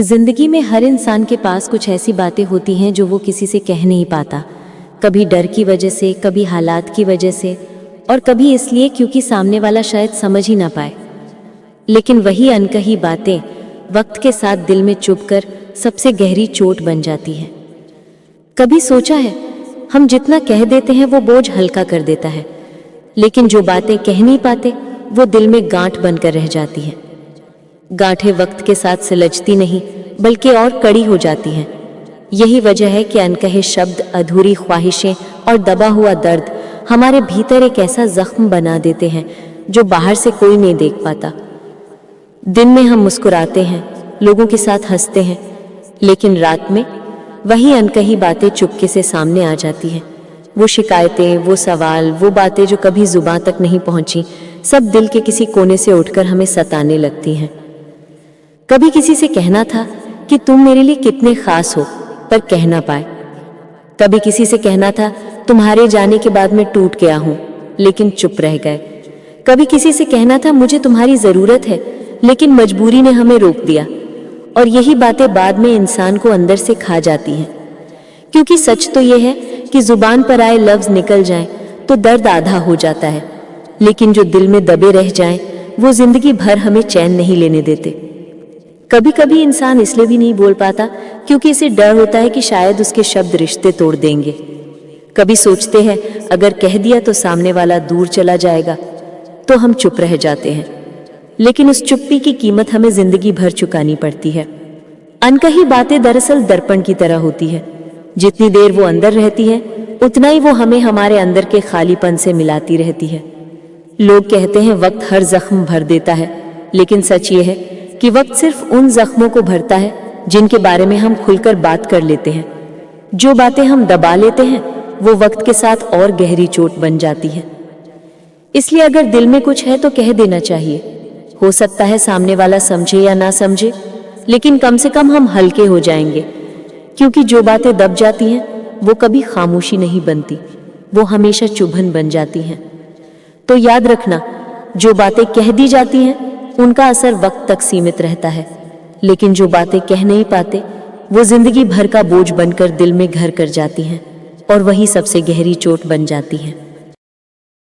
जिंदगी में हर इंसान के पास कुछ ऐसी बातें होती हैं जो वो किसी से कह नहीं पाता। कभी डर की वजह से, कभी हालात की वजह से, और कभी इसलिए क्योंकि सामने वाला शायद समझ ही ना पाए। लेकिन वही अनकही बातें वक्त के साथ दिल में चुभकर सबसे गहरी चोट बन जाती है। कभी सोचा है, हम जितना कह देते हैं वो बोझ हल्का कर देता है, लेकिन जो बातें कह नहीं पाते वो दिल में गांठ बनकर रह जाती हैं। गांठें वक्त के साथ सिलझती नहीं बल्कि और कड़ी हो जाती हैं। यही वजह है कि अनकहे शब्द, अधूरी ख्वाहिशें और दबा हुआ दर्द हमारे भीतर एक ऐसा जख्म बना देते हैं जो बाहर से कोई नहीं देख पाता। दिन में हम मुस्कुराते हैं, लोगों के साथ हंसते हैं, लेकिन रात में वही अनकही बातें चुपके से सामने आ जाती हैं। वो शिकायतें, वो सवाल, वो बातें जो कभी जुबां तक नहीं पहुंची, सब दिल के किसी कोने से उठकर हमें सताने लगती हैं। कभी किसी से कहना था कि तुम मेरे लिए कितने खास हो, पर कह ना पाए। कभी किसी से कहना था तुम्हारे जाने के बाद मैं टूट गया हूं, लेकिन चुप रह गए। कभी किसी से कहना था मुझे तुम्हारी जरूरत है, लेकिन मजबूरी ने हमें रोक दिया। और यही बातें बाद में इंसान को अंदर से खा जाती हैं, क्योंकि सच तो यह है कि जुबान पर आए लफ्ज निकल जाएं तो दर्द आधा हो जाता है, लेकिन जो दिल में दबे रह जाएं वो जिंदगी भर हमें चैन नहीं लेने देते। कभी कभी इंसान इसलिए भी नहीं बोल पाता क्योंकि इसे डर होता है कि शायद उसके शब्द रिश्ते तोड़ देंगे। कभी सोचते हैं अगर कह दिया तो सामने वाला दूर चला जाएगा, तो हम चुप रह जाते हैं, लेकिन उस चुप्पी की कीमत हमें जिंदगी भर चुकानी पड़ती है। अनकही बातें दरअसल दर्पण की तरह होती है। जितनी देर वो अंदर रहती है उतना ही वो हमें हमारे अंदर के खालीपन से मिलाती रहती है। लोग कहते हैं वक्त हर जख्म भर देता है, लेकिन सच ये है कि वक्त सिर्फ उन जख्मों को भरता है जिनके बारे में हम खुलकर बात कर लेते हैं। जो बातें हम दबा लेते हैं वो वक्त के साथ और गहरी चोट बन जाती है। इसलिए अगर दिल में कुछ है तो कह देना चाहिए। हो सकता है सामने वाला समझे या ना समझे, लेकिन कम से कम हम हल्के हो जाएंगे, क्योंकि जो बातें दब जाती हैं वो कभी खामोशी नहीं बनती, वो हमेशा चुभन बन जाती हैं। तो याद रखना, जो बातें कह दी जाती हैं उनका असर वक्त तक सीमित रहता है, लेकिन जो बातें कह नहीं पाते वो जिंदगी भर का बोझ बनकर दिल में घर कर जाती हैं, और वही सबसे गहरी चोट बन जाती हैं।